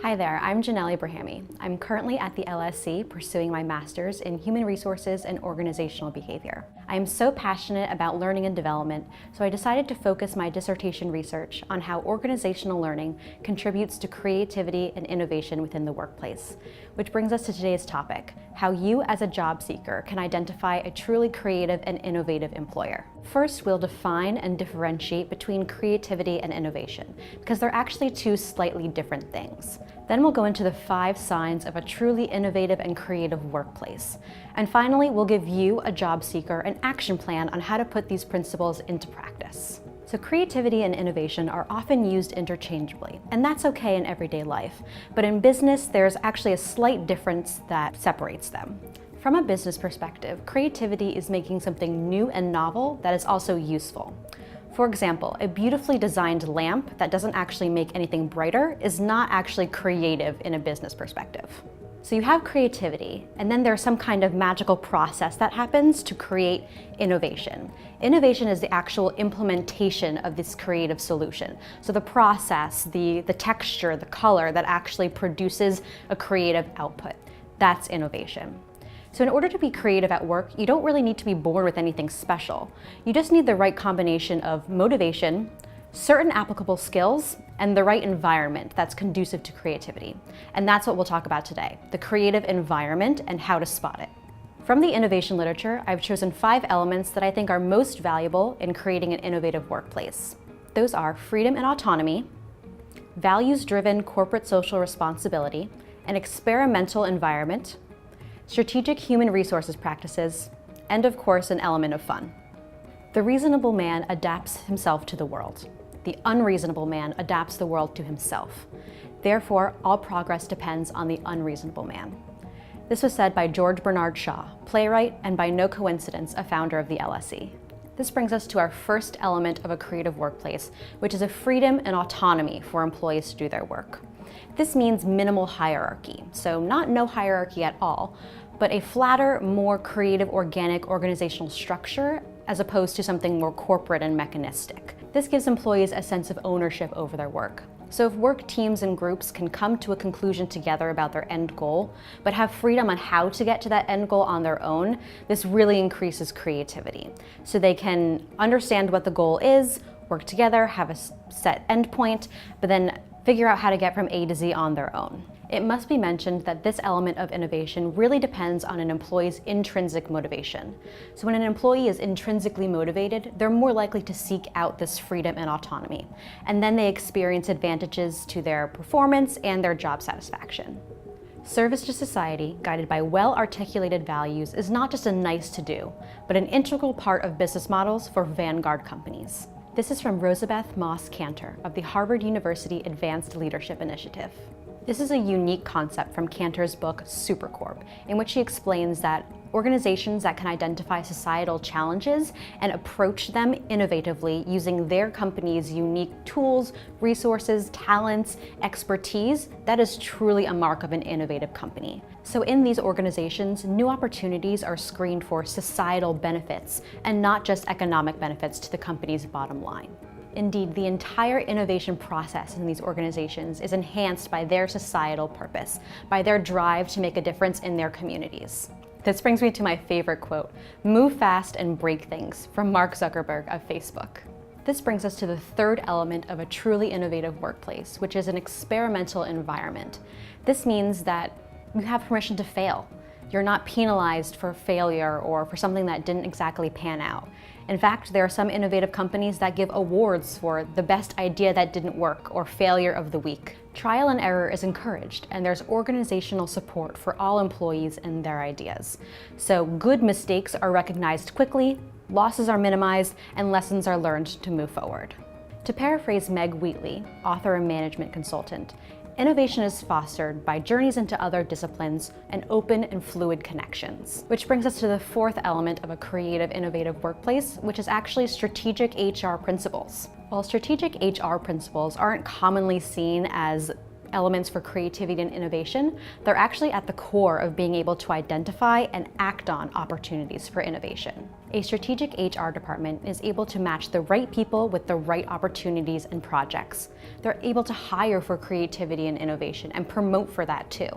Hi there, I'm Janel. I'm currently at the LSE pursuing my master's in Human Resources and Organizational Behavior. I am so passionate about learning and development, so I decided to focus my dissertation research on how organizational learning contributes to creativity and innovation within the workplace. Which brings us to today's topic, how you as a job seeker can identify a truly creative and innovative employer. First, we'll define and differentiate between creativity and innovation, because they're actually two slightly different things. Then we'll go into the 5 signs of a truly innovative and creative workplace. And finally, we'll give you, a job seeker, an action plan on how to put these principles into practice. So creativity and innovation are often used interchangeably, and that's okay in everyday life. But in business, there's actually a slight difference that separates them. From a business perspective, creativity is making something new and novel that is also useful. For example, a beautifully designed lamp that doesn't actually make anything brighter is not actually creative in a business perspective. So you have creativity, and then there's some kind of magical process that happens to create innovation. Innovation is the actual implementation of this creative solution. So the process, the texture, the color that actually produces a creative output. That's innovation. So in order to be creative at work, you don't really need to be born with anything special. You just need the right combination of motivation, certain applicable skills, and the right environment that's conducive to creativity. And that's what we'll talk about today, the creative environment and how to spot it. From the innovation literature, I've chosen 5 elements that I think are most valuable in creating an innovative workplace. Those are freedom and autonomy, values-driven corporate social responsibility, an experimental environment, strategic human resources practices, and of course, an element of fun. The reasonable man adapts himself to the world. The unreasonable man adapts the world to himself. Therefore, all progress depends on the unreasonable man. This was said by George Bernard Shaw, playwright, and by no coincidence, a founder of the LSE. This brings us to our first element of a creative workplace, which is a freedom and autonomy for employees to do their work. This means minimal hierarchy, so not no hierarchy at all, but a flatter, more creative, organic organizational structure as opposed to something more corporate and mechanistic. This gives employees a sense of ownership over their work. So if work teams and groups can come to a conclusion together about their end goal, but have freedom on how to get to that end goal on their own, this really increases creativity. So they can understand what the goal is, work together, have a set endpoint, but then figure out how to get from A to Z on their own. It must be mentioned that this element of innovation really depends on an employee's intrinsic motivation. So when an employee is intrinsically motivated, they're more likely to seek out this freedom and autonomy, and then they experience advantages to their performance and their job satisfaction. Service to society, guided by well-articulated values, is not just a nice to do, but an integral part of business models for vanguard companies. This is from Rosabeth Moss Kanter of the Harvard University Advanced Leadership Initiative. This is a unique concept from Kanter's book, Supercorp, in which he explains that organizations that can identify societal challenges and approach them innovatively using their company's unique tools, resources, talents, expertise, that is truly a mark of an innovative company. So in these organizations, new opportunities are screened for societal benefits and not just economic benefits to the company's bottom line. Indeed, the entire innovation process in these organizations is enhanced by their societal purpose, by their drive to make a difference in their communities. This brings me to my favorite quote, "Move fast and break things," from Mark Zuckerberg of Facebook. This brings us to the third element of a truly innovative workplace, which is an experimental environment. This means that you have permission to fail. You're not penalized for failure or for something that didn't exactly pan out. In fact, there are some innovative companies that give awards for the best idea that didn't work or failure of the week. Trial and error is encouraged, and there's organizational support for all employees and their ideas. So good mistakes are recognized quickly, losses are minimized, and lessons are learned to move forward. To paraphrase Meg Wheatley, author and management consultant, innovation is fostered by journeys into other disciplines and open and fluid connections. Which brings us to the fourth element of a creative, innovative workplace, which is actually strategic HR principles. While strategic HR principles aren't commonly seen as elements for creativity and innovation, they're actually at the core of being able to identify and act on opportunities for innovation. A strategic HR department is able to match the right people with the right opportunities and projects. They're able to hire for creativity and innovation and promote for that too.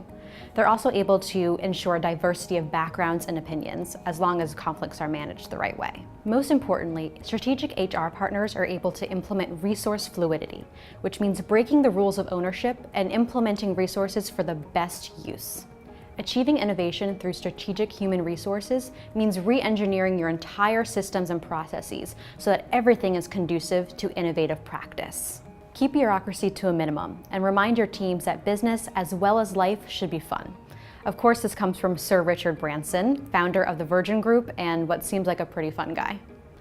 They're also able to ensure diversity of backgrounds and opinions, as long as conflicts are managed the right way. Most importantly, strategic HR partners are able to implement resource fluidity, which means breaking the rules of ownership and implementing resources for the best use. Achieving innovation through strategic human resources means re-engineering your entire systems and processes so that everything is conducive to innovative practice. Keep bureaucracy to a minimum and remind your teams that business as well as life should be fun. Of course, this comes from Sir Richard Branson, founder of the Virgin Group and what seems like a pretty fun guy.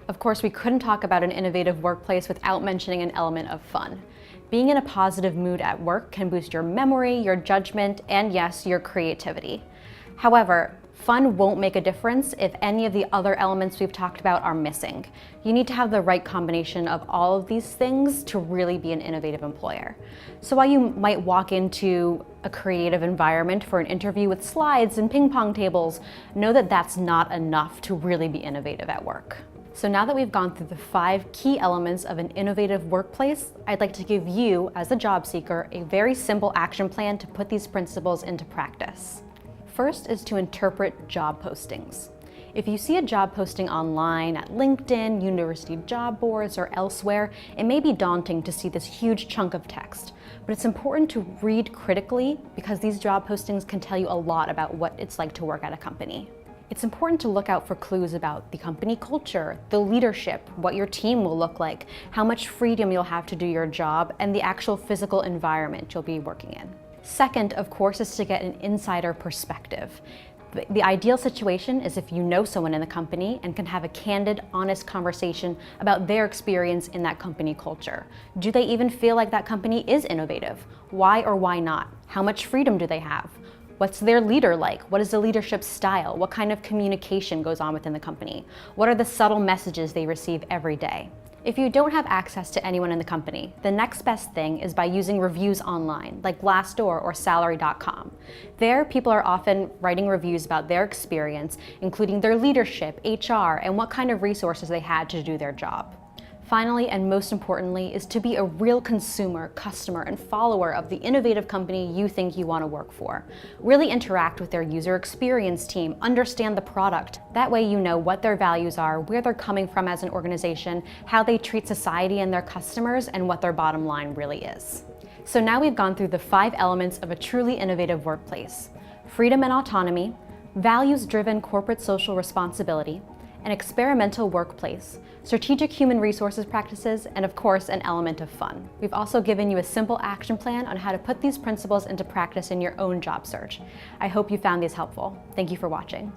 Of course, we couldn't talk about an innovative workplace without mentioning an element of fun. Being in a positive mood at work can boost your memory, your judgment, and yes, your creativity. However, fun won't make a difference if any of the other elements we've talked about are missing. You need to have the right combination of all of these things to really be an innovative employer. So while you might walk into a creative environment for an interview with slides and ping pong tables, know that that's not enough to really be innovative at work. So now that we've gone through the 5 key elements of an innovative workplace, I'd like to give you, as a job seeker, a very simple action plan to put these principles into practice. First is to interpret job postings. If you see a job posting online at LinkedIn, university job boards, or elsewhere, it may be daunting to see this huge chunk of text, but it's important to read critically because these job postings can tell you a lot about what it's like to work at a company. It's important to look out for clues about the company culture, the leadership, what your team will look like, how much freedom you'll have to do your job, and the actual physical environment you'll be working in. Second, of course, is to get an insider perspective. The ideal situation is if you know someone in the company and can have a candid, honest conversation about their experience in that company culture. Do they even feel like that company is innovative? Why or why not? How much freedom do they have? What's their leader like? What is the leadership style? What kind of communication goes on within the company? What are the subtle messages they receive every day? If you don't have access to anyone in the company, the next best thing is by using reviews online, like Glassdoor or Salary.com. There, people are often writing reviews about their experience, including their leadership, HR, and what kind of resources they had to do their job. Finally, and most importantly, is to be a real consumer, customer, and follower of the innovative company you think you want to work for. Really interact with their user experience team, understand the product. That way you know what their values are, where they're coming from as an organization, how they treat society and their customers, and what their bottom line really is. So now we've gone through the 5 elements of a truly innovative workplace: freedom and autonomy, values-driven corporate social responsibility, an experimental workplace, strategic human resources practices, and of course, an element of fun. We've also given you a simple action plan on how to put these principles into practice in your own job search. I hope you found these helpful. Thank you for watching.